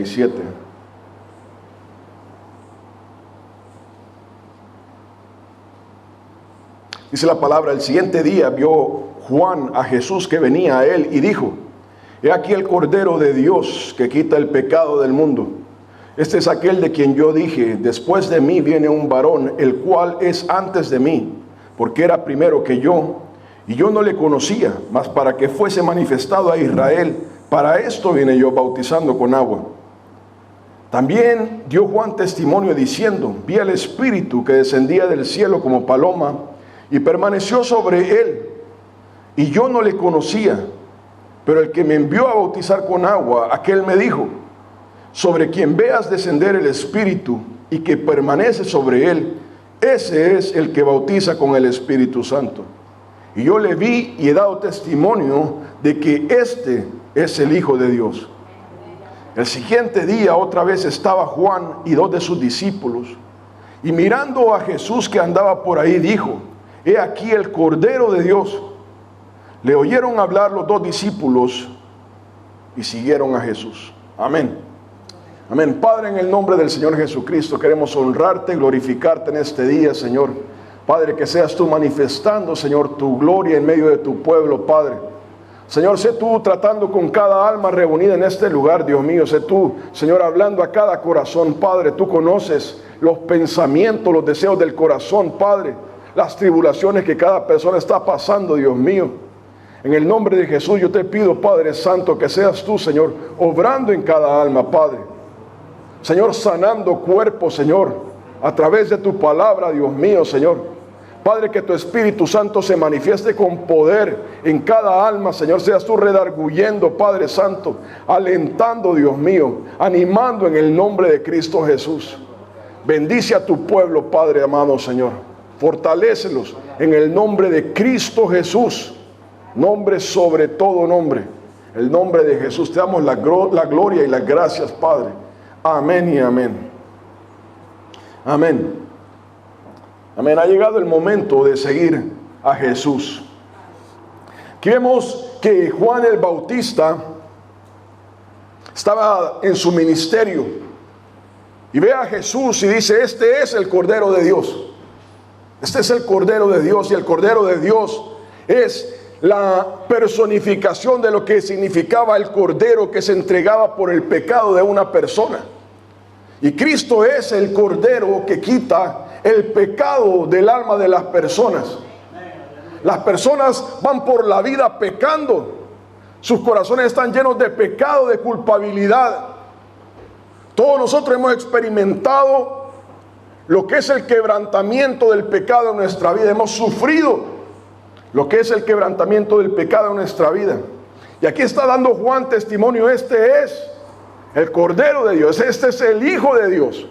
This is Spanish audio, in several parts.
37. Dice la palabra: el siguiente día vio Juan a Jesús que venía a él y dijo: he aquí el Cordero de Dios que quita el pecado del mundo. Este es aquel de quien yo dije: después de mí viene un varón, el cual es antes de mí, porque era primero que yo, y yo no le conocía, mas para que fuese manifestado a Israel, para esto vine yo bautizando con agua. También dio Juan testimonio diciendo: vi al Espíritu que descendía del cielo como paloma, y permaneció sobre él, y yo no le conocía. Pero el que me envió a bautizar con agua, aquel me dijo: sobre quien veas descender el Espíritu y que permanece sobre él, ese es el que bautiza con el Espíritu Santo. Y yo le vi y he dado testimonio de que este es el Hijo de Dios. El siguiente día otra vez estaba Juan y 2 de sus discípulos, y mirando a Jesús que andaba por ahí, dijo: he aquí el Cordero de Dios. Le oyeron hablar los 2 discípulos y siguieron a Jesús. Amén. Amén. Padre, en el nombre del Señor Jesucristo, queremos honrarte y glorificarte en este día, Señor. Padre, que seas tú manifestando, Señor, tu gloria en medio de tu pueblo, Padre. Señor, sé tú tratando con cada alma reunida en este lugar, Dios mío. Sé tú, Señor, hablando a cada corazón, Padre. Tú conoces los pensamientos, los deseos del corazón, Padre. Las tribulaciones que cada persona está pasando, Dios mío. En el nombre de Jesús yo te pido, Padre Santo, que seas tú, Señor, obrando en cada alma, Padre. Señor, sanando cuerpos, Señor, a través de tu palabra, Dios mío, Señor. Padre, que tu Espíritu Santo se manifieste con poder en cada alma, Señor. Seas tú redarguyendo, Padre Santo, alentando, Dios mío, animando en el nombre de Cristo Jesús. Bendice a tu pueblo, Padre amado, Señor. Fortalécelos en el nombre de Cristo Jesús. Nombre sobre todo nombre, el nombre de Jesús. Te damos la gloria y las gracias, Padre. Amén y amén. Amén. Amén. Ha llegado el momento de seguir a Jesús. Aquí vemos que Juan el Bautista estaba en su ministerio y ve a Jesús y dice: este es el Cordero de Dios. Este es el Cordero de Dios, y el Cordero de Dios es la personificación de lo que significaba el Cordero que se entregaba por el pecado de una persona. Y Cristo es el Cordero que quita el pecado del alma de las personas. Las personas van por la vida pecando. Sus corazones están llenos de pecado, de culpabilidad. Todos nosotros hemos experimentado lo que es el quebrantamiento del pecado en nuestra vida. Hemos sufrido lo que es el quebrantamiento del pecado en nuestra vida. Y aquí está dando Juan testimonio: este es el Cordero de Dios, este es el Hijo de Dios.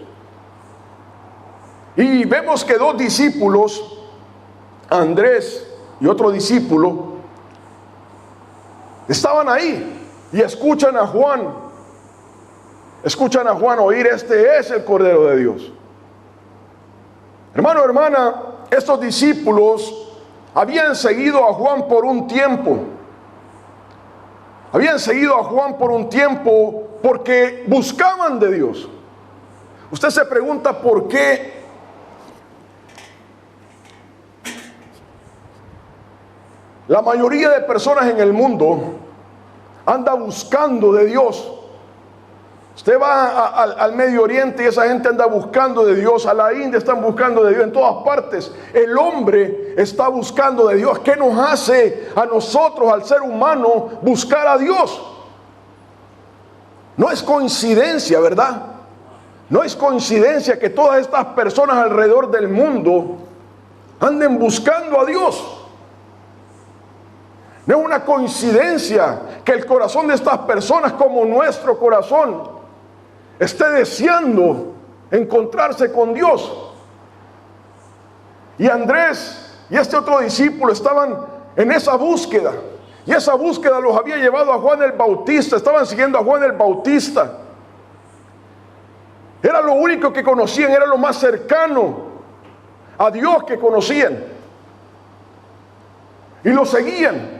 Y vemos que 2 discípulos, Andrés y otro discípulo, estaban ahí y escuchan a Juan oír: este es el Cordero de Dios. Hermano, hermana, estos discípulos habían seguido a Juan por un tiempo. Habían seguido a Juan por un tiempo porque buscaban de Dios. Usted se pregunta por qué la mayoría de personas en el mundo anda buscando de Dios. Usted va al Medio Oriente y esa gente anda buscando de Dios. A la India están buscando de Dios. En todas partes el hombre está buscando de Dios. ¿Qué nos hace a nosotros, al ser humano, buscar a Dios? No es coincidencia, ¿verdad? No es coincidencia que todas estas personas alrededor del mundo anden buscando a Dios. No es una coincidencia que el corazón de estas personas, como nuestro corazón, esté deseando encontrarse con Dios. Y Andrés y este otro discípulo estaban en esa búsqueda. Y esa búsqueda los había llevado a Juan el Bautista. Estaban siguiendo a Juan el Bautista. Era lo único que conocían, era lo más cercano a Dios que conocían. Y lo seguían.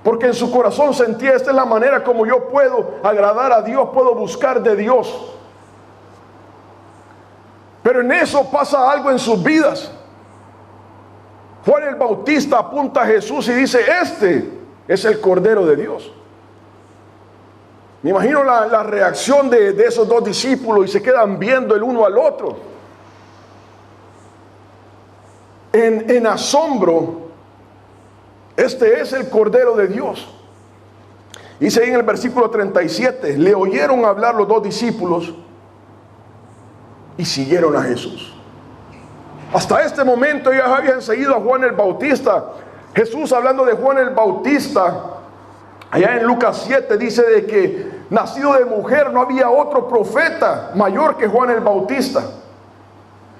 Porque en su corazón sentía, esta es la manera como yo puedo agradar a Dios, puedo buscar de Dios. Pero en eso pasa algo en sus vidas. Juan el Bautista apunta a Jesús y dice, este es el Cordero de Dios. Me imagino la reacción de esos dos discípulos y se quedan viendo el uno al otro. En asombro, este es el Cordero de Dios. Dice ahí en el versículo 37, le oyeron hablar los dos discípulos y siguieron a Jesús. Hasta este momento ellos habían seguido a Juan el Bautista. Jesús, hablando de Juan el Bautista, allá en Lucas 7 dice de que nacido de mujer no había otro profeta mayor que Juan el Bautista.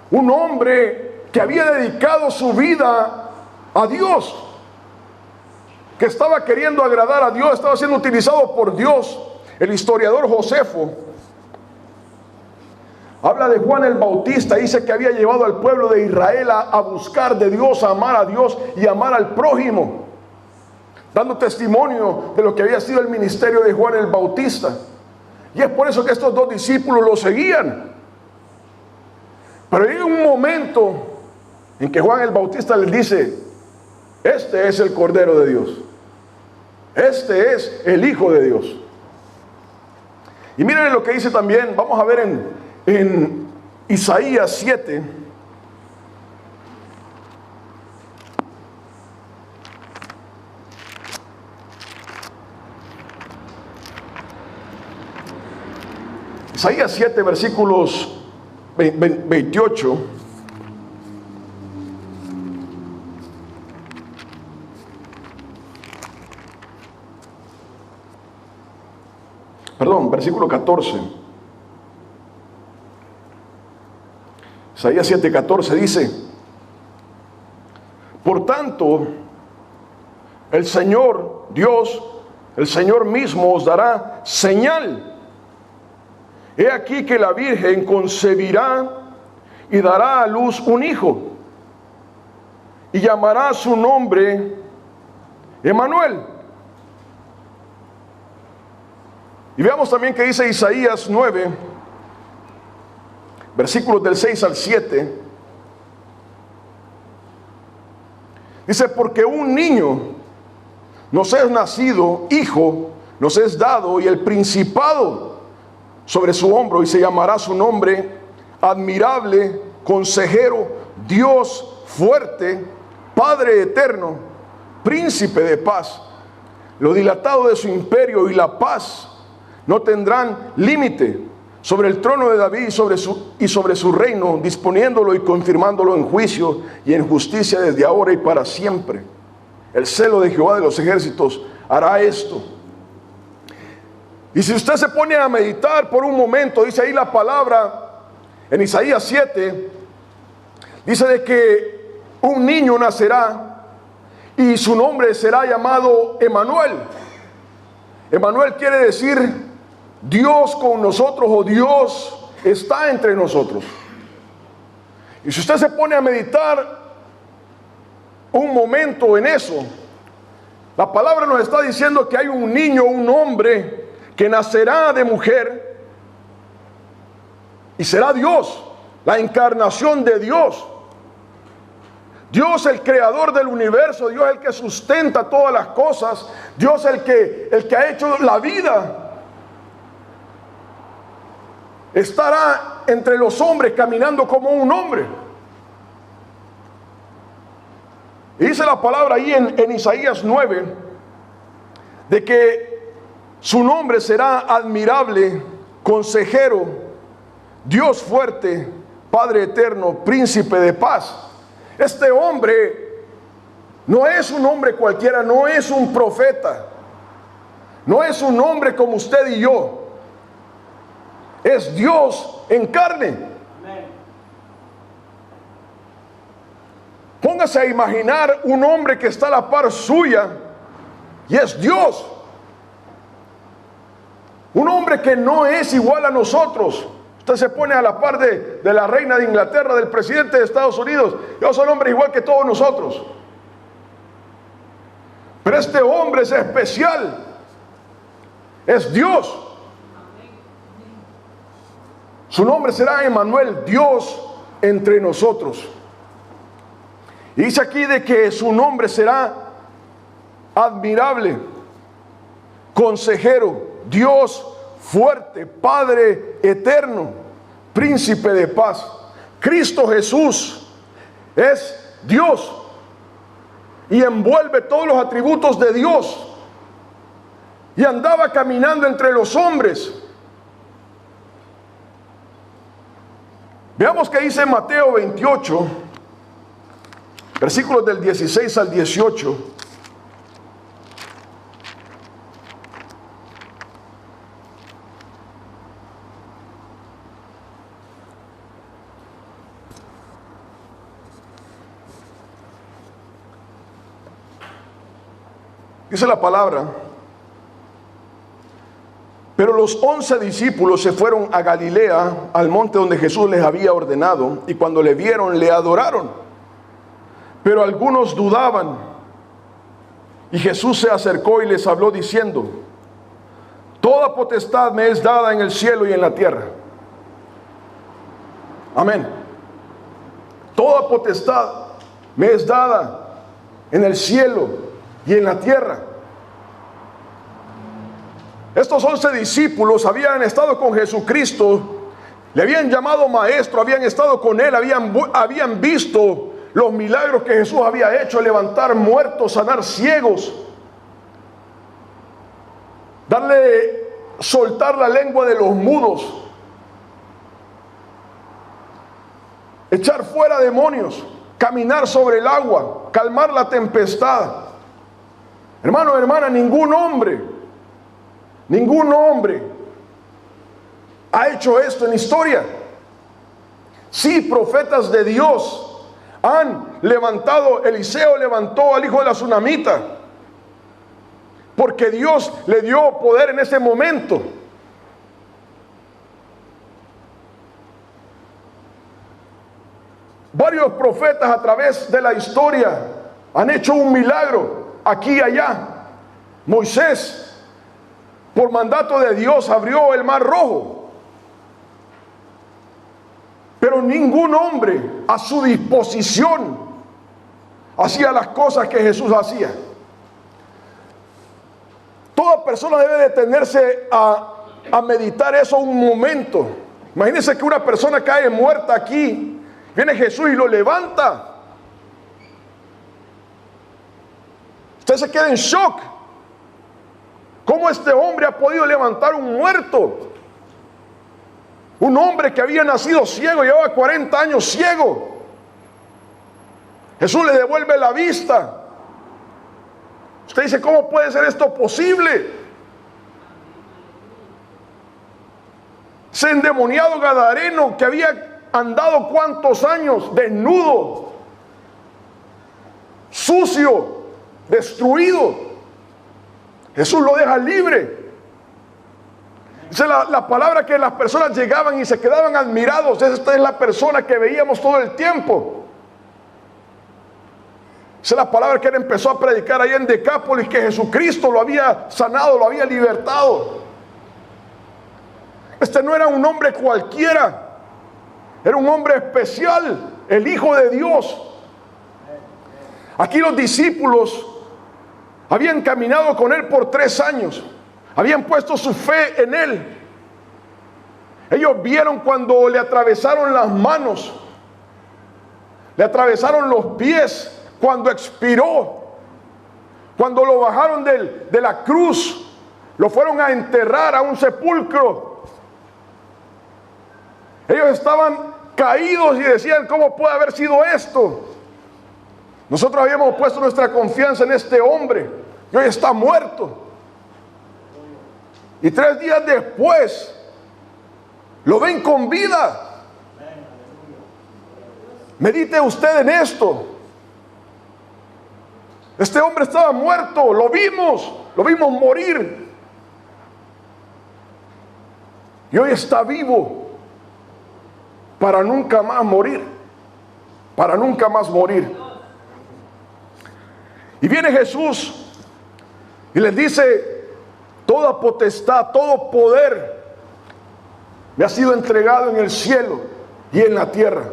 Un hombre que había dedicado su vida a Dios, que estaba queriendo agradar a Dios, estaba siendo utilizado por Dios. El historiador Josefo habla de Juan el Bautista, dice que había llevado al pueblo de Israel a buscar de Dios, a amar a Dios y amar al prójimo, dando testimonio de lo que había sido el ministerio de Juan el Bautista. Y es por eso que estos dos discípulos lo seguían. Pero hay un momento en que Juan el Bautista les dice, este es el Cordero de Dios, este es el Hijo de Dios. Y miren lo que dice también, vamos a ver en Isaías 7, Isaías 7, versículos 28. Perdón, versículo 14. Isaías 7:14 dice, por tanto, el Señor Dios, el Señor mismo os dará señal. He aquí que la Virgen concebirá y dará a luz un hijo, y llamará su nombre Emmanuel. Y veamos también que dice Isaías 9, versículos del 6 al 7. Dice, porque un niño nos es nacido, hijo nos es dado, y el principado sobre su hombro, y se llamará su nombre admirable, consejero, Dios fuerte, Padre eterno, príncipe de paz. Lo dilatado de su imperio y la paz no tendrán límite sobre el trono de David y sobre su reino, disponiéndolo y confirmándolo en juicio y en justicia desde ahora y para siempre. El celo de Jehová de los ejércitos hará esto. Y si usted se pone a meditar por un momento, dice ahí la palabra en Isaías 7, dice de que un niño nacerá y su nombre será llamado Emmanuel. Emmanuel quiere decir Dios con nosotros, o Dios está entre nosotros. Y si usted se pone a meditar un momento en eso, la palabra nos está diciendo que hay un niño, un hombre que nacerá de mujer y será Dios, la encarnación de Dios. Dios, el creador del universo, Dios el que sustenta todas las cosas, Dios el que ha hecho la vida, estará entre los hombres caminando como un hombre. Y dice la palabra ahí en Isaías 9 de que su nombre será admirable, consejero, Dios fuerte, Padre eterno, príncipe de paz. Este hombre no es un hombre cualquiera, no es un profeta, no es un hombre como usted y yo, es Dios en carne. Póngase a imaginar un hombre que está a la par suya y es Dios. Un hombre que no es igual a nosotros. Usted se pone a la par de la reina de Inglaterra, del presidente de Estados Unidos. Ellos son hombres igual que todos nosotros. Pero este hombre es especial. Es Dios. Su nombre será Emmanuel, Dios entre nosotros. Y dice aquí de que su nombre será admirable, consejero, Dios fuerte, Padre eterno, príncipe de paz. Cristo Jesús es Dios y envuelve todos los atributos de Dios. Y andaba caminando entre los hombres. Veamos qué dice Mateo 28, versículos del 16 al 18. Dice la palabra: pero los 11 discípulos se fueron a Galilea, al monte donde Jesús les había ordenado, y cuando le vieron, le adoraron. Pero algunos dudaban. Y Jesús se acercó y les habló diciendo: toda potestad me es dada en el cielo y en la tierra. Amén. Toda potestad me es dada en el cielo y en la tierra. Estos 11 discípulos habían estado con Jesucristo, le habían llamado maestro, habían estado con él, habían visto los milagros que Jesús había hecho: levantar muertos, sanar ciegos, soltar la lengua de los mudos, echar fuera demonios, caminar sobre el agua, calmar la tempestad. Hermano, hermana, ningún hombre ha hecho esto en la historia. Sí, profetas de Dios han levantado. Eliseo levantó al hijo de la tsunamita, porque Dios le dio poder en ese momento. Varios profetas a través de la historia han hecho un milagro aquí y allá. Moisés, por mandato de Dios, abrió el mar rojo. Pero ningún hombre a su disposición hacía las cosas que Jesús hacía. Toda persona debe detenerse a meditar eso un momento. Imagínense que una persona cae muerta aquí, viene Jesús y lo levanta. Usted se queda en shock. ¿Cómo este hombre ha podido levantar un muerto? Un hombre que había nacido ciego, llevaba 40 años ciego. Jesús le devuelve la vista. Usted dice: ¿cómo puede ser esto posible? Ese endemoniado gadareno que había andado cuántos años desnudo, sucio, destruido, Jesús lo deja libre. Esa es la palabra que las personas llegaban y se quedaban admirados. Esta es la persona que veíamos todo el tiempo. Esa es la palabra que él empezó a predicar ahí en Decápolis, que Jesucristo lo había sanado, lo había libertado. Este no era un hombre cualquiera, era un hombre especial, el Hijo de Dios. Aquí los discípulos habían caminado con él por 3 años. Habían puesto su fe en él. Ellos vieron cuando le atravesaron las manos, le atravesaron los pies, cuando expiró, cuando lo bajaron de la cruz, lo fueron a enterrar a un sepulcro. Ellos estaban caídos y decían: ¿cómo puede haber sido esto? Nosotros habíamos puesto nuestra confianza en este hombre y hoy está muerto. Y 3 días después lo ven con vida. Medite usted en esto. Este hombre estaba muerto, lo vimos morir. Y hoy está vivo para nunca más morir. Para nunca más morir. Y viene Jesús Y les dice, toda potestad, todo poder me ha sido entregado en el cielo y en la tierra.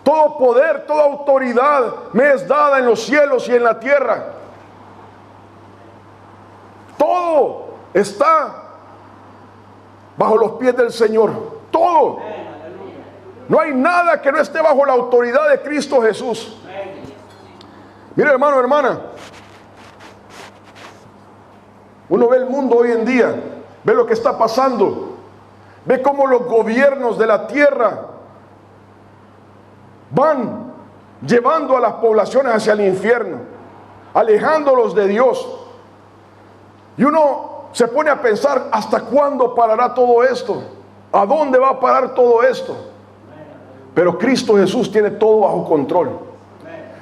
Todo poder, toda autoridad me es dada en los cielos y en la tierra. Todo está bajo los pies del Señor. Todo. No hay nada que no esté bajo la autoridad de Cristo Jesús. Mire, hermano, hermana, uno ve el mundo hoy en día, ve lo que está pasando, ve cómo los gobiernos de la tierra van llevando a las poblaciones hacia el infierno, alejándolos de Dios. Y uno se pone a pensar, ¿hasta cuándo parará todo esto? ¿A dónde va a parar todo esto? Pero Cristo Jesús tiene todo bajo control.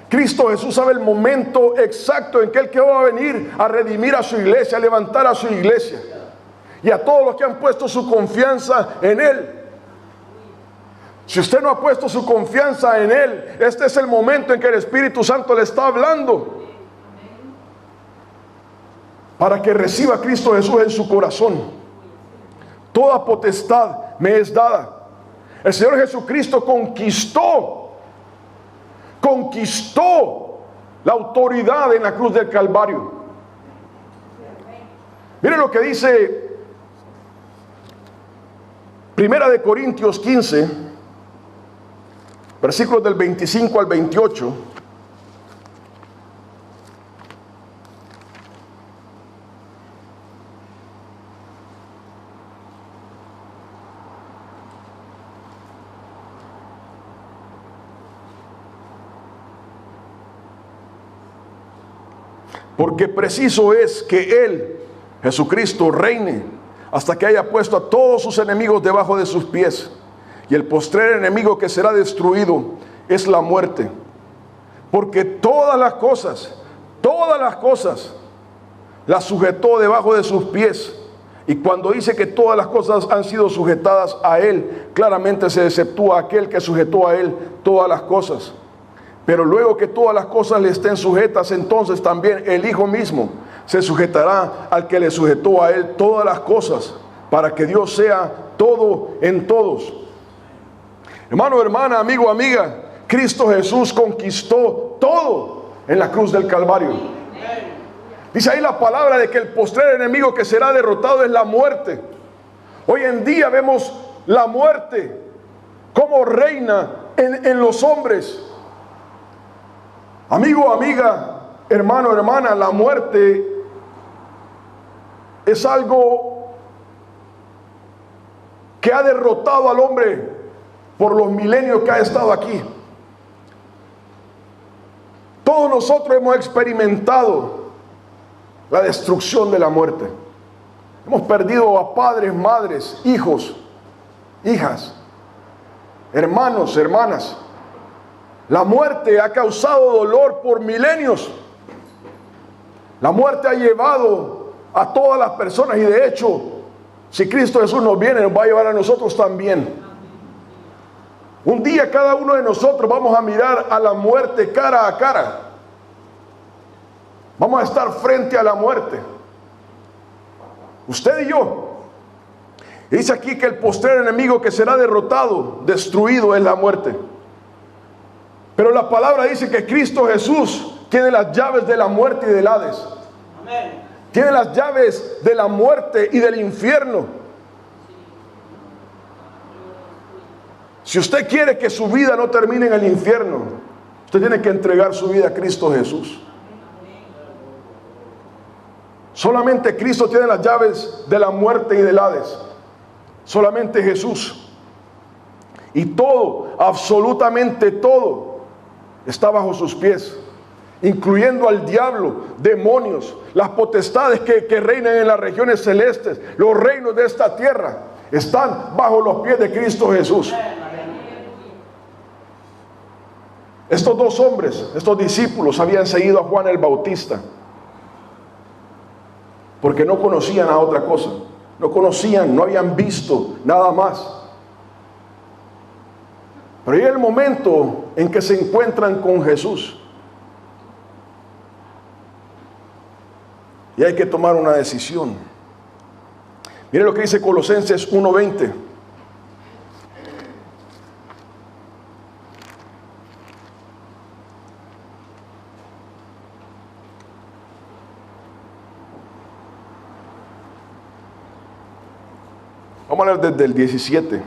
Cristo Jesús sabe el momento exacto en que Él que va a venir a redimir a su iglesia, a levantar a su iglesia. Y a todos los que han puesto su confianza en Él. Si usted no ha puesto su confianza en Él, este es el momento en que el Espíritu Santo le está hablando. Para que reciba a Cristo Jesús en su corazón. Toda potestad me es dada. El Señor Jesucristo conquistó la autoridad en la cruz del Calvario. Miren lo que dice Primera de Corintios 15, versículos del 25 al 28. Porque preciso es que Él, Jesucristo, reine hasta que haya puesto a todos sus enemigos debajo de sus pies. Y el postrer enemigo que será destruido es la muerte. Porque todas las cosas las sujetó debajo de sus pies. Y cuando dice que todas las cosas han sido sujetadas a Él, claramente se exceptúa aquel que sujetó a Él todas las cosas. Pero luego que todas las cosas le estén sujetas, entonces también el Hijo mismo se sujetará al que le sujetó a Él todas las cosas, para que Dios sea todo en todos. Hermano, hermana, amigo, amiga, Cristo Jesús conquistó todo en la cruz del Calvario. Dice ahí la palabra de que el postrer enemigo que será derrotado es la muerte. Hoy en día vemos la muerte como reina en los hombres. Amigo, amiga, hermano, hermana, la muerte es algo que ha derrotado al hombre por los milenios que ha estado aquí. Todos nosotros hemos experimentado la destrucción de la muerte. Hemos perdido a padres, madres, hijos, hijas, hermanos, hermanas. La muerte ha causado dolor por milenios. La muerte ha llevado a todas las personas, y de hecho, si Cristo Jesús nos viene, nos va a llevar a nosotros también. Un día cada uno de nosotros vamos a mirar a la muerte cara a cara. Vamos a estar frente a la muerte. Usted y yo. Dice aquí que el postrer enemigo que será derrotado, destruido, es la muerte. Pero la palabra dice que Cristo Jesús tiene las llaves de la muerte y del Hades. Amén. Tiene las llaves de la muerte y del infierno. Si usted quiere que su vida no termine en el infierno, usted tiene que entregar su vida a Cristo Jesús. Solamente Cristo tiene las llaves de la muerte y del Hades. Solamente Jesús. Y todo, absolutamente todo, está bajo sus pies, incluyendo al diablo, demonios, las potestades que reinan en las regiones celestes, los reinos de esta tierra, están bajo los pies de Cristo Jesús. Estos dos hombres, estos discípulos, habían seguido a Juan el Bautista porque no conocían a otra cosa, no conocían, no habían visto nada más. Pero llega el momento en que se encuentran con Jesús. Y hay que tomar una decisión. Mire lo que dice Colosenses 1:20. Vamos a leer desde el 17.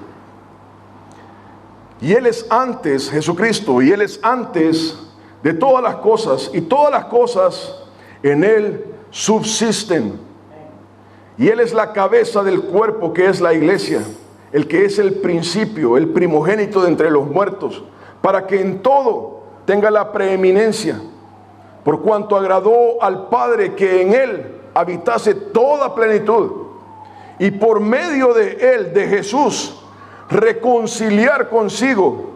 Y Él es antes, Jesucristo, y Él es antes de todas las cosas, y todas las cosas en Él subsisten. Y Él es la cabeza del cuerpo, que es la iglesia, el que es el principio, el primogénito de entre los muertos, para que en todo tenga la preeminencia, por cuanto agradó al Padre que en Él habitase toda plenitud, y por medio de Él, de Jesús, reconciliar consigo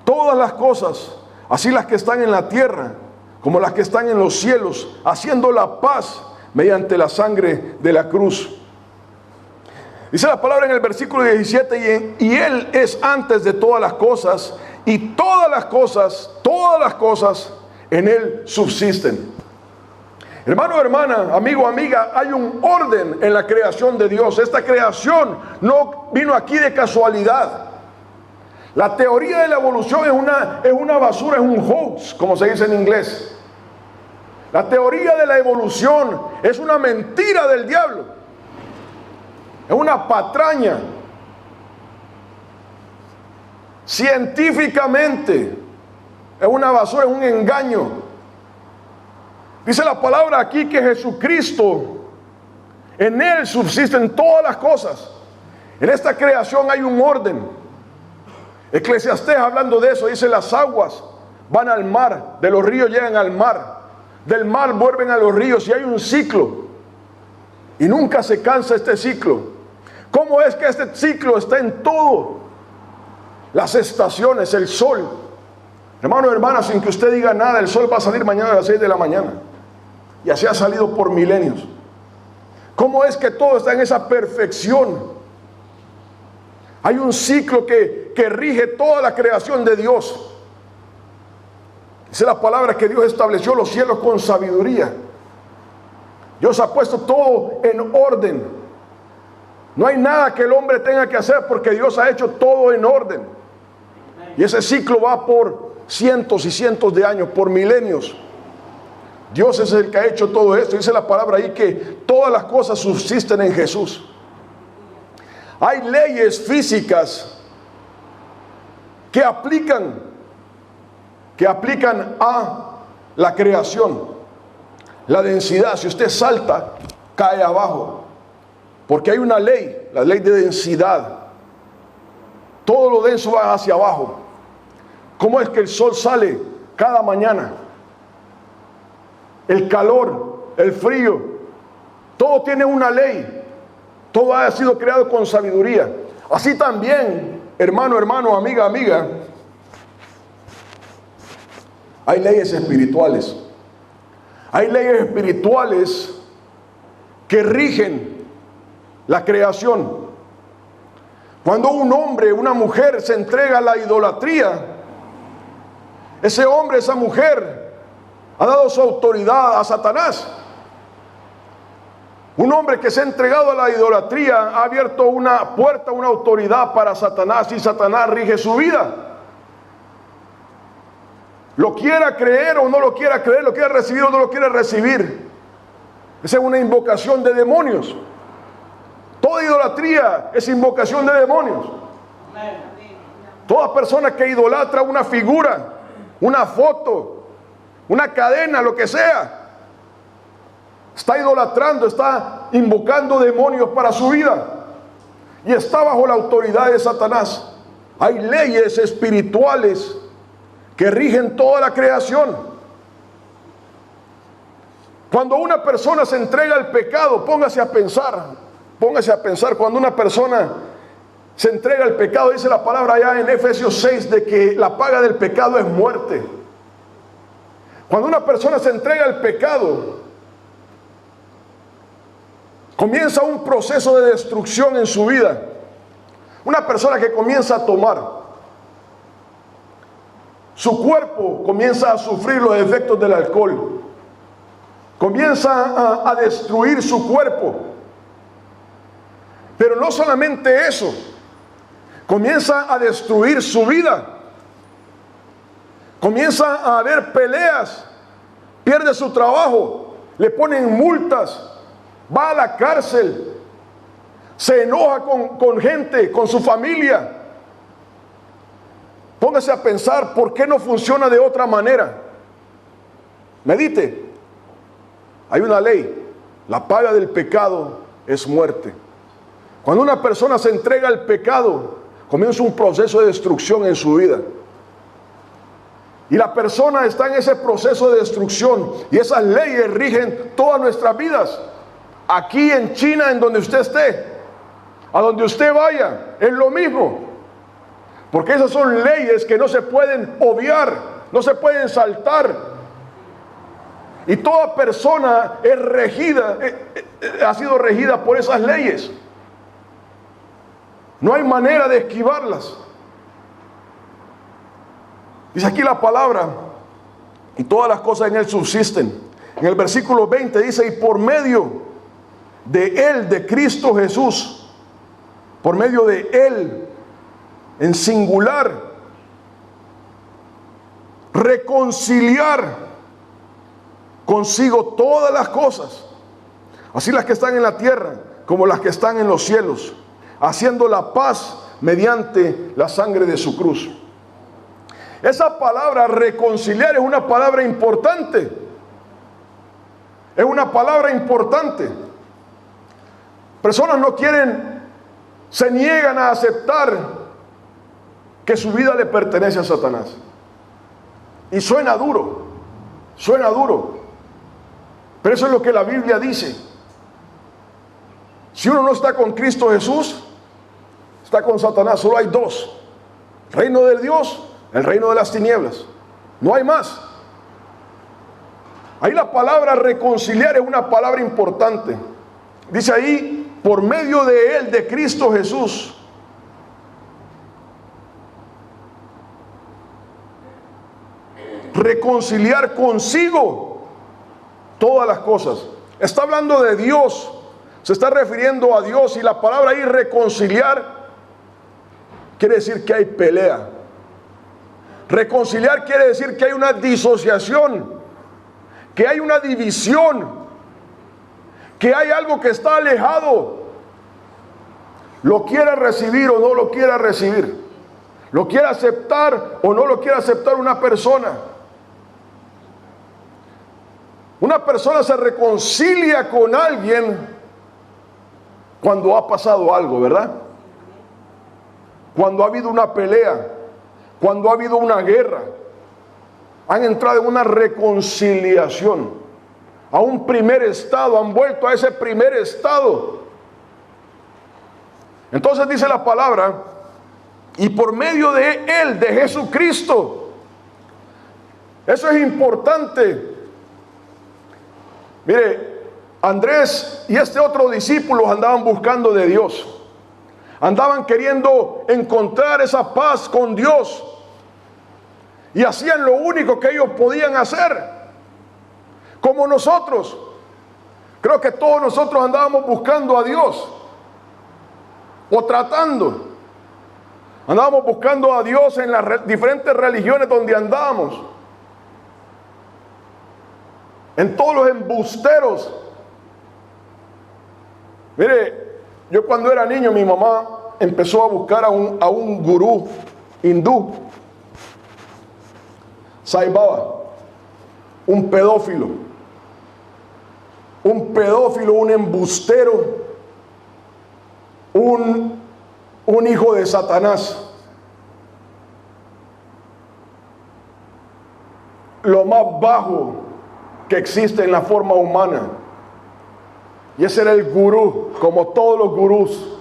todas las cosas, así las que están en la tierra como las que están en los cielos, haciendo la paz mediante la sangre de la cruz. Dice la palabra en el versículo 17, y Él es antes de todas las cosas, y todas las cosas en Él subsisten. Hermano, hermana, amigo, amiga, hay un orden en la creación de Dios. Esta creación no vino aquí de casualidad. La teoría de la evolución es una basura, es un hoax, como se dice en inglés. La teoría de la evolución es una mentira del diablo. Es una patraña. Científicamente es una basura, es un engaño. Dice la palabra aquí que Jesucristo, en Él subsisten todas las cosas. En esta creación hay un orden. Eclesiastés, hablando de eso, dice: las aguas van al mar, de los ríos llegan al mar, del mar vuelven a los ríos, y hay un ciclo. Y nunca se cansa este ciclo. ¿Cómo es que este ciclo está en todo? Las estaciones, el sol. Hermano, hermana, sin que usted diga nada, el sol va a salir mañana a las 6 de la mañana. Y así ha salido por milenios. ¿Cómo es que todo está en esa perfección? Hay un ciclo que rige toda la creación de Dios. Dice la palabra que Dios estableció los cielos con sabiduría. Dios ha puesto todo en orden. No hay nada que el hombre tenga que hacer, porque Dios ha hecho todo en orden. Y ese ciclo va por cientos y cientos de años, por milenios. Dios es el que ha hecho todo esto. Dice la palabra ahí que todas las cosas subsisten en Jesús. Hay leyes físicas que aplican a la creación. La densidad, si usted salta, cae abajo, porque hay una ley, la ley de densidad. Todo lo denso va hacia abajo. ¿Cómo es que el sol sale cada mañana? El calor, el frío, todo tiene una ley. Todo ha sido creado con sabiduría. Así también, hermano, amiga, amiga, hay leyes espirituales. Hay leyes espirituales que rigen la creación. Cuando un hombre, una mujer se entrega a la idolatría, ese hombre, esa mujer ha dado su autoridad a Satanás. Un hombre que se ha entregado a la idolatría ha abierto una puerta, una autoridad para Satanás, y Satanás rige su vida. Lo quiera creer o no lo quiera creer, lo quiera recibir o no lo quiera recibir. Esa es una invocación de demonios. Toda idolatría es invocación de demonios. Toda persona que idolatra una figura, una foto, una cadena, lo que sea, está idolatrando, está invocando demonios para su vida, y está bajo la autoridad de Satanás. Hay leyes espirituales que rigen toda la creación. Cuando una persona se entrega al pecado, póngase a pensar, cuando una persona se entrega al pecado, dice la palabra allá en Efesios 6, de que la paga del pecado es muerte. Cuando una persona se entrega al pecado, comienza un proceso de destrucción en su vida. Una persona que comienza a tomar, su cuerpo comienza a sufrir los efectos del alcohol, comienza a destruir su cuerpo. Pero no solamente eso, comienza a destruir su vida. Comienza a haber peleas, pierde su trabajo, le ponen multas, va a la cárcel, se enoja con gente, con su familia. Póngase a pensar por qué no funciona de otra manera. Medite. Hay una ley, la paga del pecado es muerte. Cuando una persona se entrega al pecado, comienza un proceso de destrucción en su vida. Y la persona está en ese proceso de destrucción y esas leyes rigen todas nuestras vidas. Aquí en China, en donde usted esté, a donde usted vaya, es lo mismo. Porque esas son leyes que no se pueden obviar, no se pueden saltar. Y toda persona es regida, ha sido regida por esas leyes. No hay manera de esquivarlas. Dice aquí la palabra, y todas las cosas en él subsisten. En el versículo 20 dice, y por medio de él, de Cristo Jesús, por medio de él, en singular, reconciliar consigo todas las cosas, así las que están en la tierra como las que están en los cielos, haciendo la paz mediante la sangre de su cruz. Esa palabra reconciliar es una palabra importante. Es una palabra importante. Personas no quieren, se niegan a aceptar que su vida le pertenece a Satanás. Y suena duro, suena duro. Pero eso es lo que la Biblia dice. Si uno no está con Cristo Jesús, está con Satanás. Solo hay dos: el reino de Dios, el reino de las tinieblas. No hay más. Ahí la palabra reconciliar es una palabra importante. Dice ahí, por medio de él, de Cristo Jesús. Reconciliar consigo todas las cosas. Está hablando de Dios, se está refiriendo a Dios, y la palabra ahí reconciliar quiere decir que hay pelea. Reconciliar quiere decir que hay una disociación, que hay una división, que hay algo que está alejado. Lo quiera recibir o no lo quiera recibir, lo quiera aceptar o no lo quiera aceptar una persona. Una persona se reconcilia con alguien cuando ha pasado algo, ¿verdad? Cuando ha habido una pelea, cuando ha habido una guerra, han entrado en una reconciliación, a un primer estado, han vuelto a ese primer estado. Entonces dice la palabra, y por medio de él, de Jesucristo. Eso es importante. Mire, Andrés y este otro discípulo andaban buscando de Dios. Andaban queriendo encontrar esa paz con Dios. Y hacían lo único que ellos podían hacer. Como nosotros. Creo que todos nosotros andábamos buscando a Dios. O tratando. Andábamos buscando a Dios en las diferentes religiones donde andábamos. En todos los embusteros. Mire, yo cuando era niño, mi mamá empezó a buscar a un gurú hindú, Sai Baba, un pedófilo, un embustero, un hijo de Satanás. Lo más bajo que existe en la forma humana. Y ese era el gurú, como todos los gurús,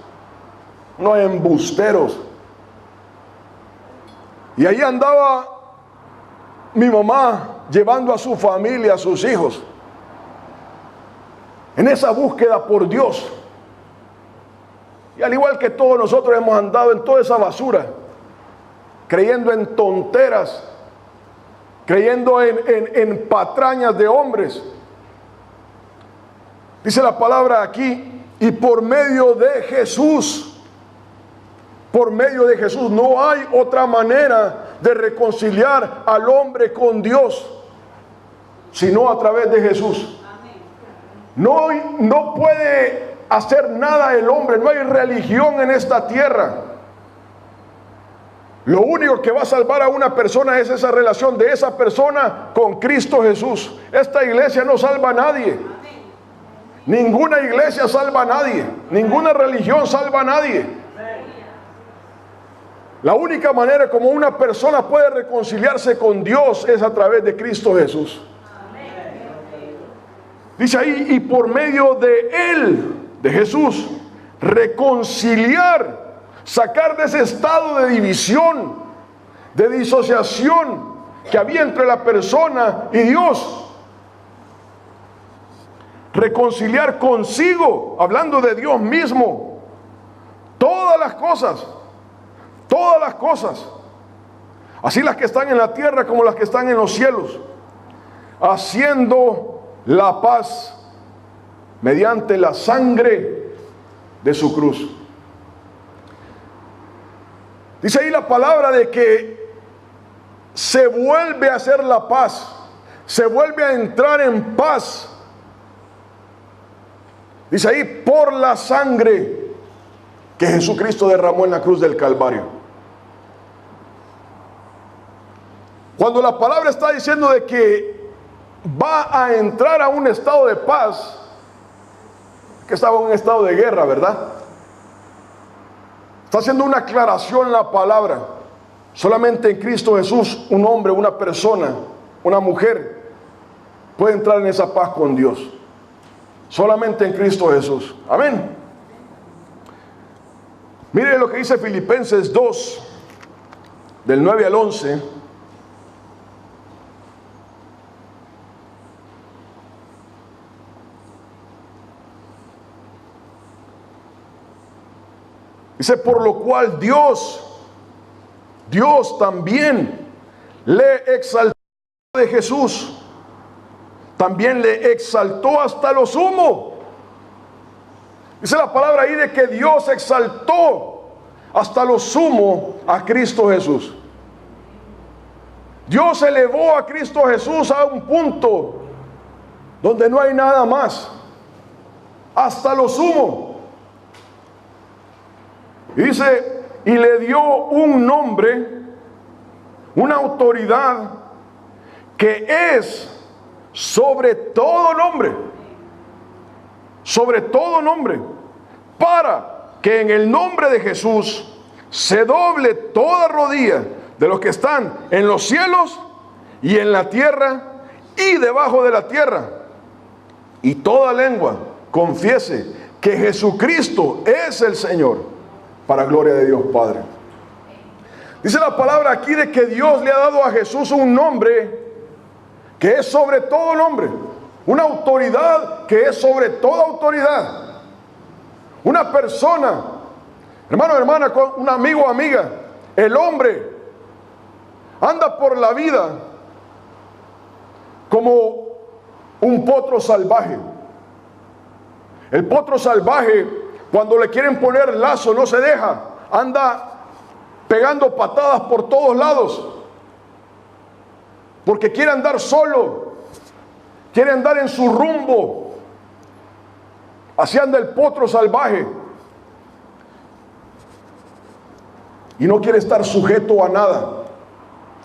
unos embusteros. Y ahí andaba mi mamá llevando a su familia, a sus hijos, en esa búsqueda por Dios. Y al igual que todos nosotros hemos andado en toda esa basura, creyendo en tonteras, creyendo en patrañas de hombres, Dice la palabra aquí, y por medio de Jesús, por medio de Jesús, no hay otra manera de reconciliar al hombre con Dios, sino a través de Jesús. No puede hacer nada el hombre, no hay religión en esta tierra. Lo único que va a salvar a una persona es esa relación de esa persona con Cristo Jesús. Esta iglesia no salva a nadie. Ninguna iglesia salva a nadie. Ninguna religión salva a nadie. La única manera como una persona puede reconciliarse con Dios es a través de Cristo Jesús. Dice ahí, y por medio de Él, de Jesús, reconciliar, sacar de ese estado de división, de disociación que había entre la persona y Dios. Reconciliar consigo, hablando de Dios mismo, todas las cosas, así las que están en la tierra como las que están en los cielos, haciendo la paz mediante la sangre de su cruz. Dice ahí la palabra de que se vuelve a hacer la paz, se vuelve a entrar en paz. Dice ahí, por la sangre que Jesucristo derramó en la cruz del Calvario. Cuando la palabra está diciendo de que va a entrar a un estado de paz, que estaba en un estado de guerra, ¿verdad? Está haciendo una aclaración la palabra. Solamente en Cristo Jesús, un hombre, una persona, una mujer puede entrar en esa paz con Dios. Solamente en Cristo Jesús. Amén. Mire lo que dice Filipenses 2, del 9 al 11. Dice, por lo cual Dios también le exaltó de Jesús, también le exaltó hasta lo sumo. Dice la palabra ahí de que Dios exaltó hasta lo sumo a Cristo Jesús. Dios elevó a Cristo Jesús a un punto donde no hay nada más, hasta lo sumo. Y dice, y le dio un nombre, una autoridad que es sobre todo nombre, para que en el nombre de Jesús se doble toda rodilla de los que están en los cielos y en la tierra y debajo de la tierra, y toda lengua confiese que Jesucristo es el Señor, para gloria de Dios Padre. Dice la palabra aquí de que Dios le ha dado a Jesús un nombre que es sobre todo nombre, una autoridad que es sobre toda autoridad, una persona, hermano, hermana, un amigo o amiga. El hombre anda por la vida como un potro salvaje. El potro salvaje, cuando le quieren poner lazo, no se deja, anda pegando patadas por todos lados, porque quiere andar solo, quiere andar en su rumbo. Así anda el potro salvaje, y no quiere estar sujeto a nada.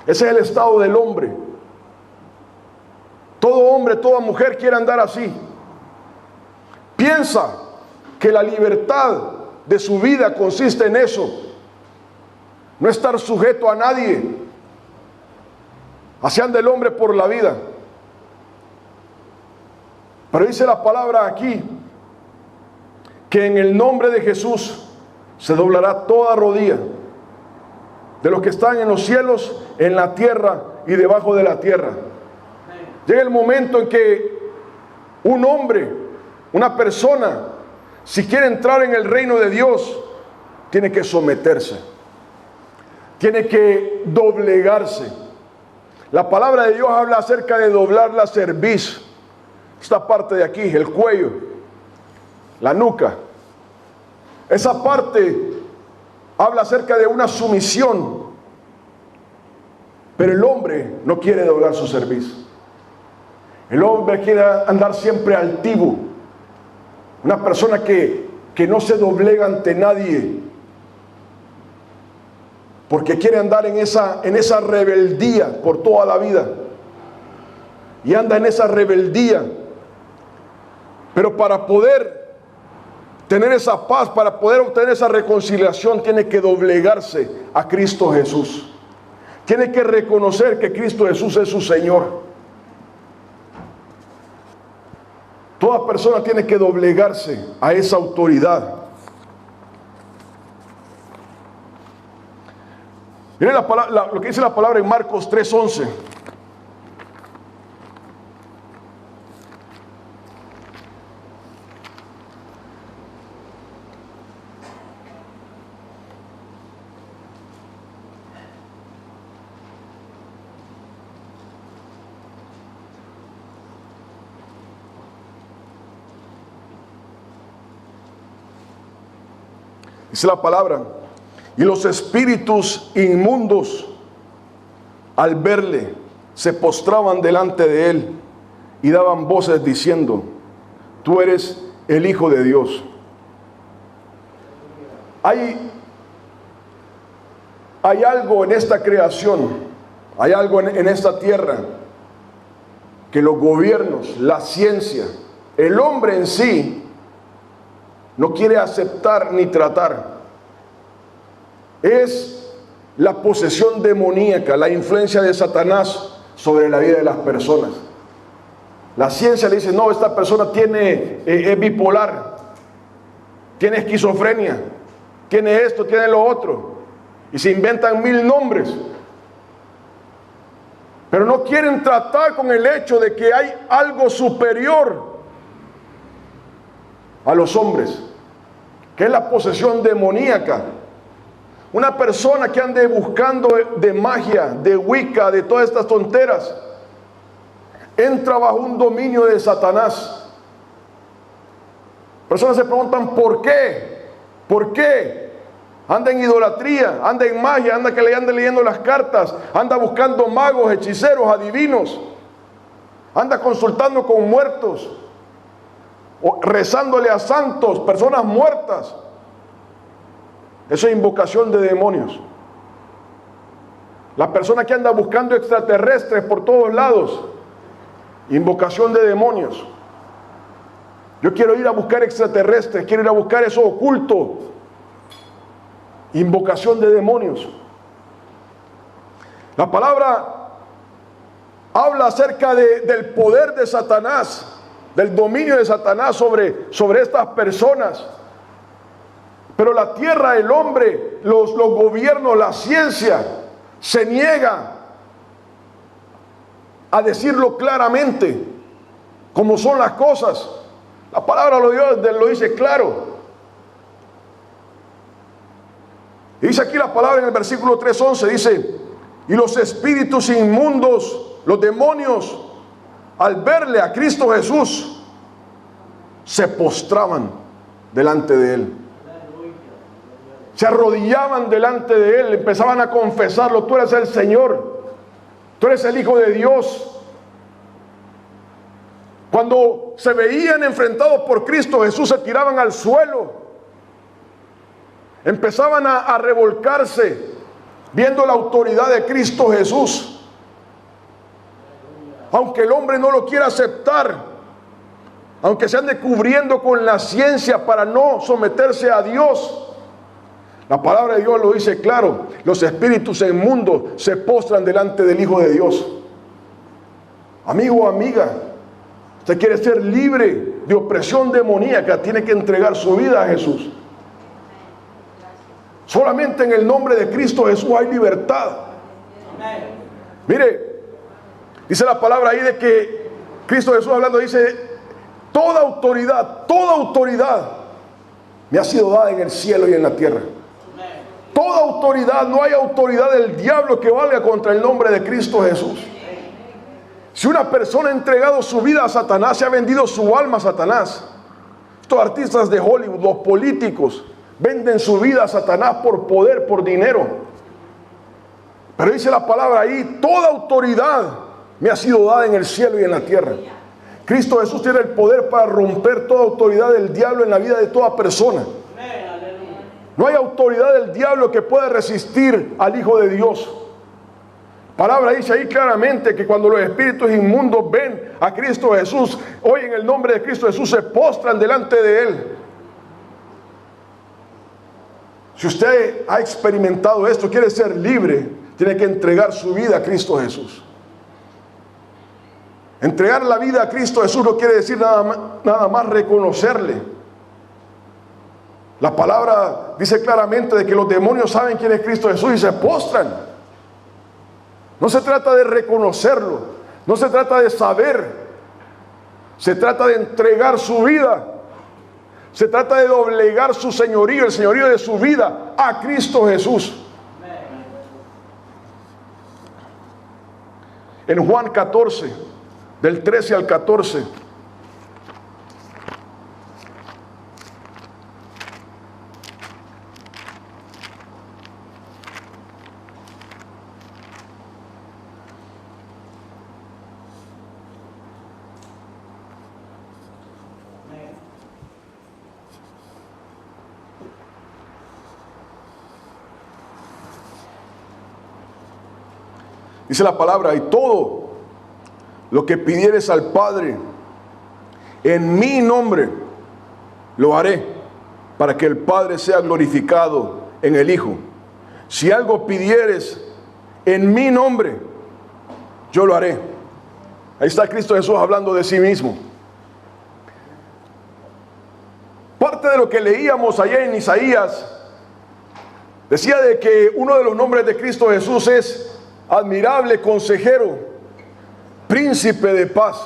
Ese es el estado del hombre. Todo hombre, toda mujer quiere andar así. Piensa que la libertad de su vida consiste en eso, no estar sujeto a nadie. Así anda el hombre por la vida. Pero dice la palabra aquí que en el nombre de Jesús se doblará toda rodilla de los que están en los cielos, en la tierra y debajo de la tierra. Llega el momento en que un hombre, una persona, si quiere entrar en el reino de Dios, tiene que someterse, tiene que doblegarse. La palabra de Dios habla acerca de doblar la cerviz, esta parte de aquí, el cuello. la nuca. Esa parte habla acerca de una sumisión, pero el hombre no quiere doblar su cerviz. El hombre quiere andar siempre altivo, una persona que no se doblega ante nadie, porque quiere andar en esa rebeldía por toda la vida, y anda en esa rebeldía. Pero para poder tener esa paz, para poder obtener esa reconciliación, tiene que doblegarse a Cristo Jesús. Tiene que reconocer que Cristo Jesús es su Señor. Toda persona tiene que doblegarse a esa autoridad. Miren lo que dice la palabra en Marcos 3:11. Dice la palabra: y los espíritus inmundos, al verle, se postraban delante de él y daban voces diciendo: tú eres el Hijo de Dios. Hay algo en esta creación, hay algo en esta tierra que los gobiernos, la ciencia, el hombre en sí no quiere aceptar ni tratar. Es la posesión demoníaca, la influencia de Satanás sobre la vida de las personas. La ciencia le dice: no, esta persona es bipolar, tiene esquizofrenia, tiene esto, tiene lo otro, y se inventan 1000 nombres. Pero no quieren tratar con el hecho de que hay algo superior a los hombres, que es la posesión demoníaca. Una persona que ande buscando de magia, de Wicca, de todas estas tonteras, entra bajo un dominio de Satanás. Personas se preguntan: ¿por qué? ¿Por qué? Anda en idolatría, anda en magia, anda leyendo las cartas, anda buscando magos, hechiceros, adivinos, anda consultando con muertos, o rezándole a santos, personas muertas. Eso es invocación de demonios. La persona que anda buscando extraterrestres por todos lados, invocación de demonios. Yo quiero ir a buscar extraterrestres, quiero ir a buscar eso oculto, invocación de demonios. La palabra habla acerca del poder de Satanás, del dominio de Satanás sobre estas personas. Pero la tierra, el hombre, los gobiernos, la ciencia, se niega a decirlo claramente, como son las cosas. La palabra de Dios lo dice claro. Y dice aquí la palabra en el versículo 3:11, dice: y los espíritus inmundos, los demonios, al verle a Cristo Jesús, se postraban delante de él. Se arrodillaban delante de él, empezaban a confesarlo: tú eres el Señor, tú eres el Hijo de Dios. Cuando se veían enfrentados por Cristo Jesús, se tiraban al suelo, empezaban a revolcarse, viendo la autoridad de Cristo Jesús. Aunque el hombre no lo quiera aceptar, aunque se ande cubriendo con la ciencia para no someterse a Dios, la palabra de Dios lo dice claro: los espíritus inmundos se postran delante del Hijo de Dios. Amigo o amiga, usted quiere ser libre de opresión demoníaca, tiene que entregar su vida a Jesús. Solamente en el nombre de Cristo Jesús hay libertad. Mire, dice la palabra ahí de que Cristo Jesús hablando dice: toda autoridad me ha sido dada en el cielo y en la tierra. Toda autoridad, no hay autoridad del diablo que valga contra el nombre de Cristo Jesús. Si una persona ha entregado su vida a Satanás, se ha vendido su alma a Satanás, Estos artistas de Hollywood, los políticos, venden su vida a Satanás por poder, por dinero. Pero dice la palabra ahí, toda autoridad me ha sido dada en el cielo y en la tierra. Cristo Jesús tiene el poder para romper toda autoridad del diablo en la vida de toda persona. No hay autoridad del diablo que pueda resistir al Hijo de Dios. Palabra dice ahí claramente que cuando los espíritus inmundos ven a Cristo Jesús, hoy en el nombre de Cristo Jesús se postran delante de Él. Si usted ha experimentado esto, quiere ser libre, tiene que entregar su vida a Cristo Jesús. Entregar la vida a Cristo Jesús no quiere decir nada más reconocerle. La palabra dice claramente de que los demonios saben quién es Cristo Jesús y se postran. No se trata de reconocerlo, no se trata de saber, se trata de entregar su vida, se trata de doblegar su señorío, el señorío de su vida a Cristo Jesús. En Juan 14, del 13 al 14, dice la palabra, y todo lo que pidieres al Padre en mi nombre, lo haré, para que el Padre sea glorificado en el Hijo. Si algo pidieres en mi nombre, yo lo haré. Ahí está Cristo Jesús hablando de sí mismo. Parte de lo que leíamos allá en Isaías, decía de que uno de los nombres de Cristo Jesús es admirable consejero, príncipe de paz,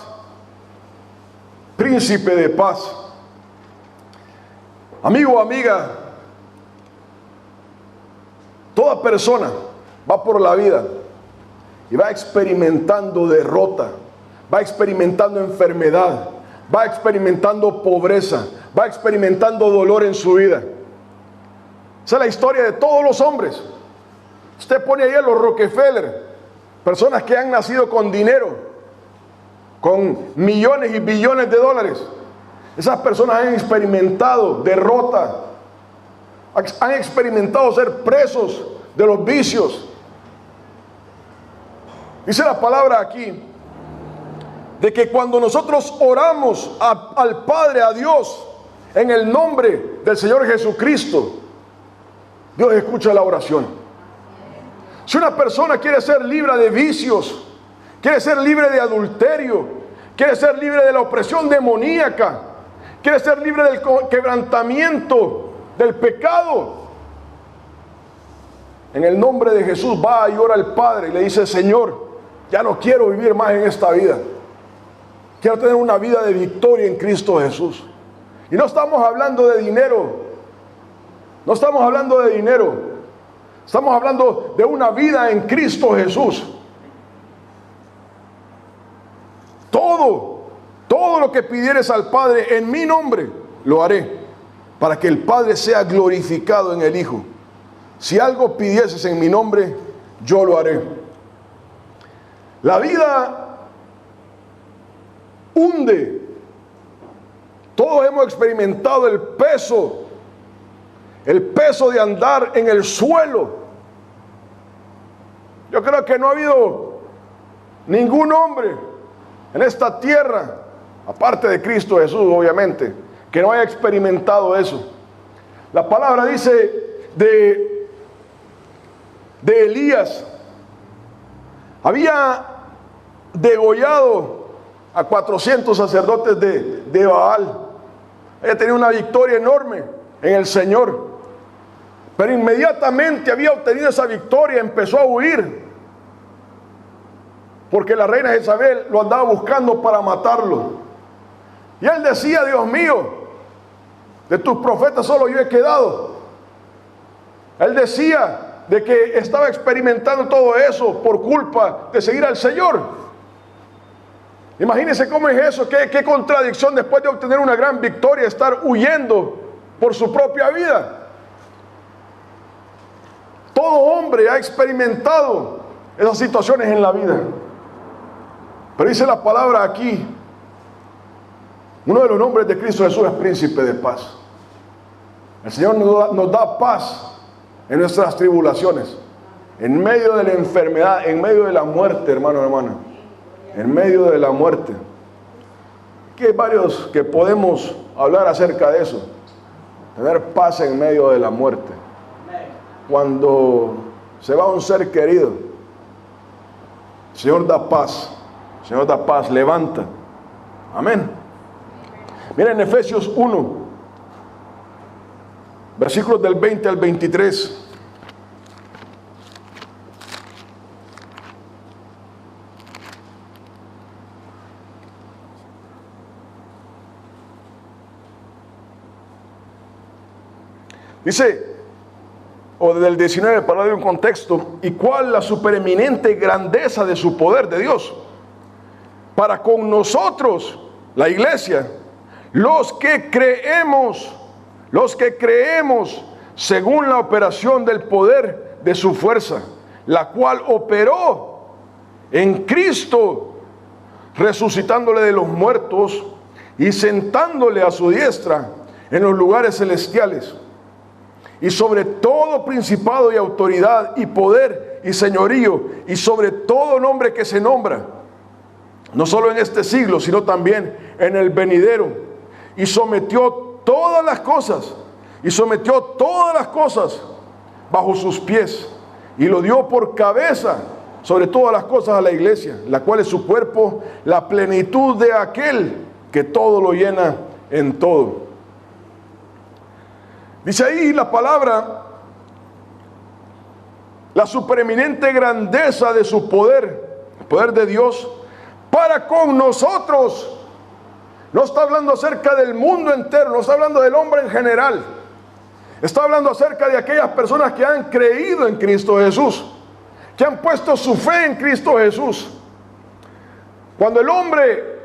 príncipe de paz. Amigo o amiga, toda persona va por la vida y va experimentando derrota, va experimentando enfermedad, va experimentando pobreza, va experimentando dolor en su vida. Esa es la historia de todos los hombres. Usted pone ahí a los Rockefeller, personas que han nacido con dinero, con millones y billones de dólares. Esas personas han experimentado derrota, han experimentado ser presos de los vicios. Dice la palabra aquí, de que cuando nosotros oramos al Padre, a Dios, en el nombre del Señor Jesucristo, Dios escucha la oración. Si una persona quiere ser libre de vicios, quiere ser libre de adulterio, quiere ser libre de la opresión demoníaca, quiere ser libre del quebrantamiento, del pecado, en el nombre de Jesús va y ora al Padre y le dice: Señor, ya no quiero vivir más en esta vida, quiero tener una vida de victoria en Cristo Jesús. Y no estamos hablando de dinero, no estamos hablando de dinero, estamos hablando de una vida en Cristo Jesús. Todo lo que pidieres al Padre en mi nombre, lo haré, para que el Padre sea glorificado en el Hijo. Si algo pidieses en mi nombre, yo lo haré. La vida hunde. Todos hemos experimentado el peso de andar en el suelo. Yo creo que no ha habido ningún hombre en esta tierra, aparte de Cristo Jesús, obviamente, que no haya experimentado eso. La palabra dice de Elías, había degollado a 400 sacerdotes de Baal. Ella tenía una victoria enorme en el Señor, pero inmediatamente había obtenido esa victoria, empezó a huir, porque la reina Jezabel lo andaba buscando para matarlo. Y él decía: Dios mío, de tus profetas solo yo he quedado. Él decía de que estaba experimentando todo eso por culpa de seguir al Señor. Imagínense cómo es eso, qué contradicción después de obtener una gran victoria, estar huyendo por su propia vida. Todo hombre ha experimentado esas situaciones en la vida. Pero dice la palabra aquí, uno de los nombres de Cristo Jesús es príncipe de paz. El Señor nos da paz en nuestras tribulaciones, en medio de la enfermedad, en medio de la muerte, hermano, hermana, en medio de la muerte. Aquí hay varios que podemos hablar acerca de eso, tener paz en medio de la muerte. Cuando se va un ser querido, el Señor da paz, el Señor da paz, levanta. Amén. Miren Efesios 1, versículos del 20 al 23. Dice, o desde el 19 para dar un contexto, y cuál la supereminente grandeza de su poder de Dios para con nosotros, la iglesia, los que creemos según la operación del poder de su fuerza, la cual operó en Cristo, resucitándole de los muertos y sentándole a su diestra en los lugares celestiales, y sobre todo principado y autoridad y poder y señorío, y sobre todo nombre que se nombra, no solo en este siglo, sino también en el venidero, y sometió todas las cosas bajo sus pies, y lo dio por cabeza sobre todas las cosas a la iglesia, la cual es su cuerpo, la plenitud de aquel que todo lo llena en todo. Dice ahí la palabra, la supereminente grandeza de su poder, el poder de Dios, para con nosotros. No está hablando acerca del mundo entero, no está hablando del hombre en general. Está hablando acerca de aquellas personas que han creído en Cristo Jesús, que han puesto su fe en Cristo Jesús. Cuando el hombre,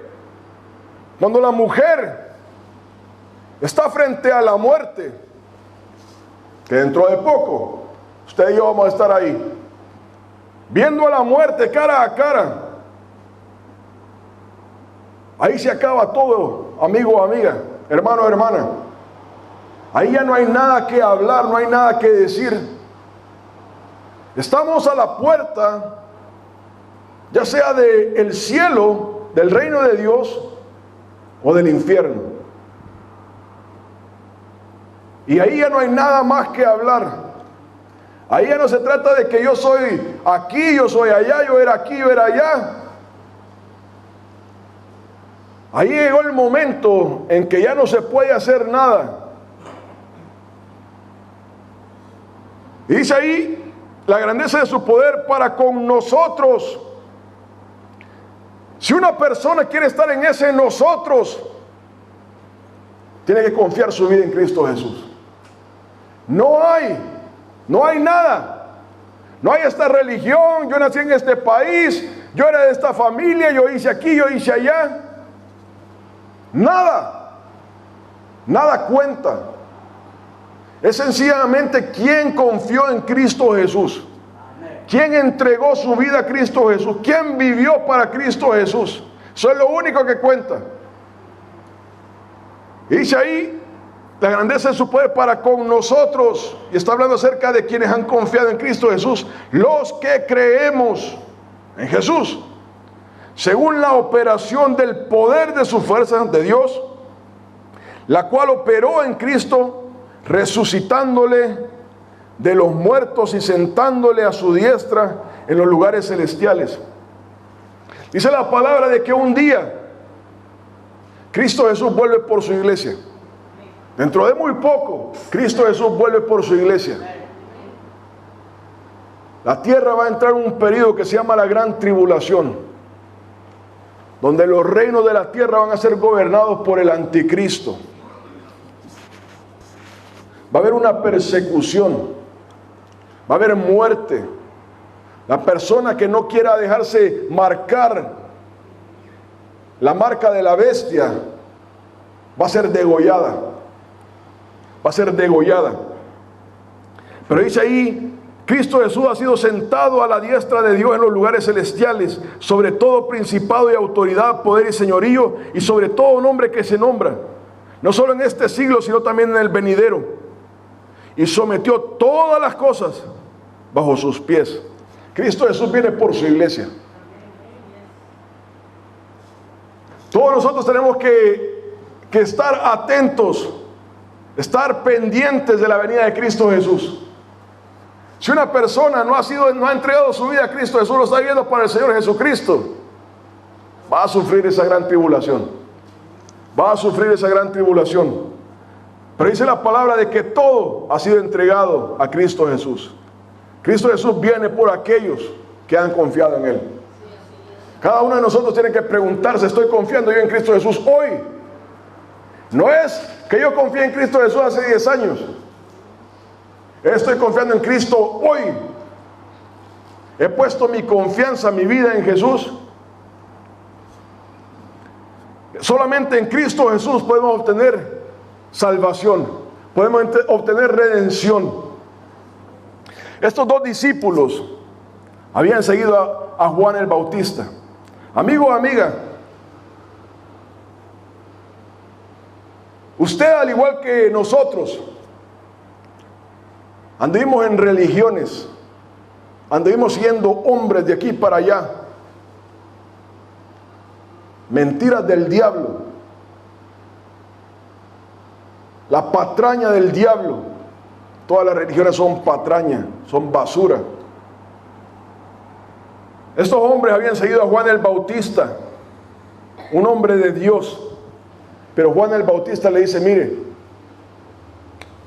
cuando la mujer está frente a la muerte, que dentro de poco usted y yo vamos a estar ahí, viendo a la muerte cara a cara, ahí se acaba todo, amigo o amiga, hermano o hermana. Ahí ya no hay nada que hablar, no hay nada que decir. Estamos a la puerta, ya sea del cielo, del reino de Dios, o del infierno. Y ahí ya no hay nada más que hablar. Ahí ya no se trata de que yo soy aquí, yo soy allá, yo era aquí, yo era allá. Ahí llegó el momento en que ya no se puede hacer nada. Y dice ahí la grandeza de su poder para con nosotros. Si una persona quiere estar en ese nosotros, tiene que confiar su vida en Cristo Jesús. No hay nada. No hay esta religión, yo nací en este país, yo era de esta familia, yo hice aquí, yo hice allá. Nada cuenta. Es sencillamente quien confió en Cristo Jesús, quien entregó su vida a Cristo Jesús, quien vivió para Cristo Jesús. Eso es lo único que cuenta. Y dice ahí la grandeza de su poder para con nosotros, y está hablando acerca de quienes han confiado en Cristo Jesús, los que creemos en Jesús, según la operación del poder de su fuerza de Dios, la cual operó en Cristo, resucitándole de los muertos y sentándole a su diestra en los lugares celestiales. Dice la palabra de que un día Cristo Jesús vuelve por su iglesia. Dentro de muy poco, Cristo Jesús vuelve por su iglesia. La tierra va a entrar en un periodo que se llama la Gran Tribulación, donde los reinos de la tierra van a ser gobernados por el anticristo. Va a haber una persecución, va a haber muerte. La persona que no quiera dejarse marcar la marca de la bestia, va a ser degollada. Va a ser degollada. Pero dice ahí, Cristo Jesús ha sido sentado a la diestra de Dios en los lugares celestiales, sobre todo principado y autoridad, poder y señorío, y sobre todo nombre que se nombra, no solo en este siglo, sino también en el venidero. Y sometió todas las cosas bajo sus pies. Cristo Jesús viene por su iglesia. Todos nosotros tenemos que estar atentos, estar pendientes de la venida de Cristo Jesús. Si una persona no ha entregado su vida a Cristo Jesús, lo está viendo para el Señor Jesucristo, va a sufrir esa gran tribulación. Va a sufrir esa gran tribulación. Pero dice la palabra de que todo ha sido entregado a Cristo Jesús. Cristo Jesús viene por aquellos que han confiado en Él. Cada uno de nosotros tiene que preguntarse, ¿estoy confiando yo en Cristo Jesús hoy? No es que yo confié en Cristo Jesús hace 10 años. Estoy confiando en Cristo hoy. He puesto mi confianza, mi vida en Jesús. Solamente en Cristo Jesús podemos obtener salvación, podemos obtener redención. Estos dos discípulos habían seguido a Juan el Bautista. Amigo o amiga, usted, al igual que nosotros, anduvimos en religiones, anduvimos siendo hombres de aquí para allá. Mentiras del diablo, la patraña del diablo. Todas las religiones son patraña, son basura. Estos hombres habían seguido a Juan el Bautista, un hombre de Dios. Pero Juan el Bautista le dice, mire,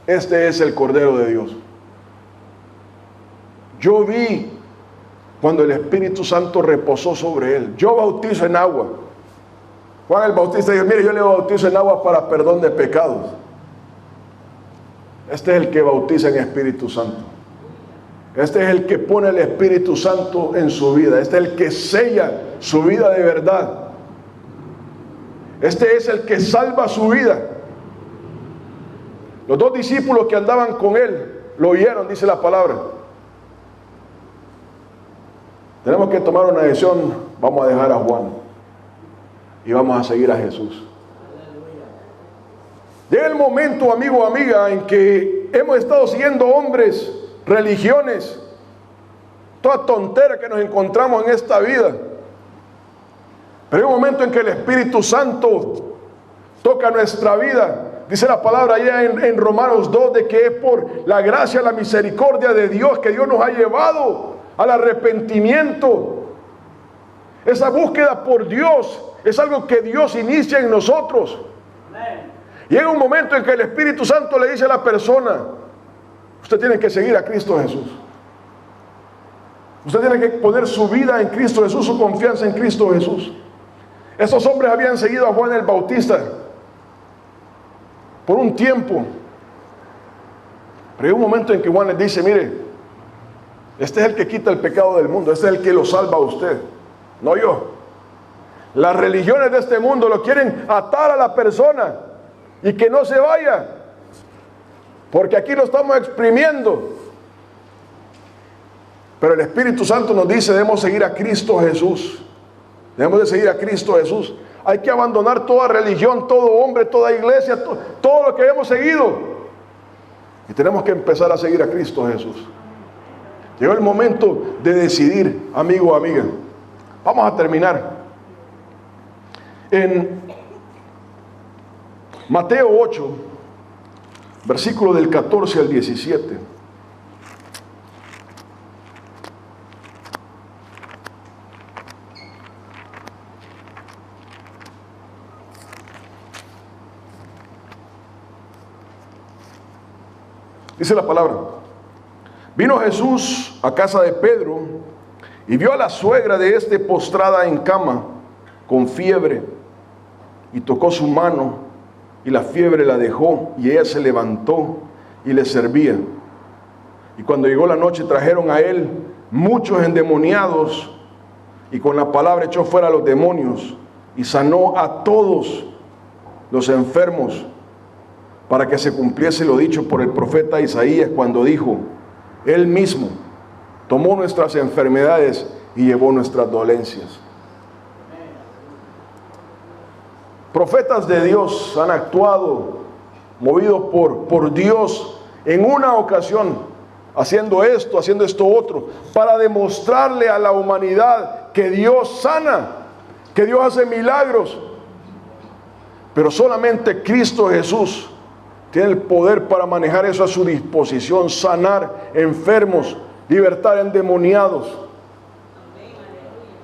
este es el Cordero de Dios. Yo vi cuando el Espíritu Santo reposó sobre él. Yo bautizo en agua. Juan el Bautista dijo, mire, yo le bautizo en agua para perdón de pecados. Este es el que bautiza en Espíritu Santo. Este es el que pone el Espíritu Santo en su vida. Este es el que sella su vida de verdad. Este es el que salva su vida. Los dos discípulos que andaban con él lo oyeron, dice la palabra. Tenemos que tomar una decisión. Vamos a dejar a Juan y vamos a seguir a Jesús. Llega el momento, amigo o amiga, en que hemos estado siguiendo hombres, religiones, toda tontera que nos encontramos en esta vida. Pero hay un momento en que el Espíritu Santo toca nuestra vida. Dice la palabra allá en Romanos 2 de que es por la gracia, la misericordia de Dios que Dios nos ha llevado al arrepentimiento. Esa búsqueda por Dios es algo que Dios inicia en nosotros. Llega un momento en que el Espíritu Santo le dice a la persona, usted tiene que seguir a Cristo Jesús. Usted tiene que poner su vida en Cristo Jesús, su confianza en Cristo Jesús. Estos hombres habían seguido a Juan el Bautista por un tiempo. Pero hay un momento en que Juan les dice, mire, este es el que quita el pecado del mundo, este es el que lo salva a usted, no yo. Las religiones de este mundo lo quieren atar a la persona y que no se vaya, porque aquí lo estamos exprimiendo. Pero el Espíritu Santo nos dice, debemos seguir a Cristo Jesús. Debemos de seguir a Cristo Jesús. Hay que abandonar toda religión, todo hombre, toda iglesia, todo lo que hemos seguido. Y tenemos que empezar a seguir a Cristo Jesús. Llegó el momento de decidir, amigo o amiga. Vamos a terminar. En Mateo 8, versículo del 14 al 17. Dice la palabra, vino Jesús a casa de Pedro y vio a la suegra de este postrada en cama con fiebre y tocó su mano y la fiebre la dejó y ella se levantó y le servía. Y cuando llegó la noche trajeron a él muchos endemoniados y con la palabra echó fuera a los demonios y sanó a todos los enfermos, para que se cumpliese lo dicho por el profeta Isaías cuando dijo: Él mismo tomó nuestras enfermedades y llevó nuestras dolencias. Profetas de Dios han actuado movidos por Dios en una ocasión, haciendo esto otro, para demostrarle a la humanidad que Dios sana, que Dios hace milagros. Pero solamente Cristo Jesús tiene el poder para manejar eso a su disposición, sanar enfermos, libertar endemoniados.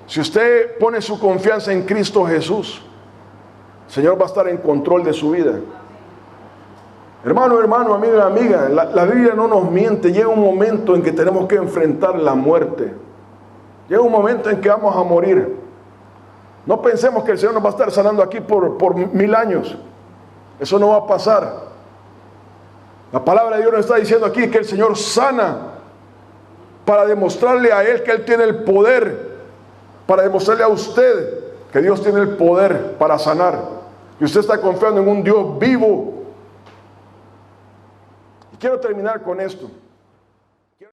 Si usted pone su confianza en Cristo Jesús, el Señor va a estar en control de su vida. Hermano, amiga, la Biblia no nos miente. Llega un momento en que tenemos que enfrentar la muerte. Llega un momento en que vamos a morir. No pensemos que el Señor nos va a estar sanando aquí por 1000 años. Eso no va a pasar. La palabra de Dios nos está diciendo aquí que el Señor sana para demostrarle a Él que Él tiene el poder, para demostrarle a usted que Dios tiene el poder para sanar. Y usted está confiando en un Dios vivo. Y quiero terminar con esto.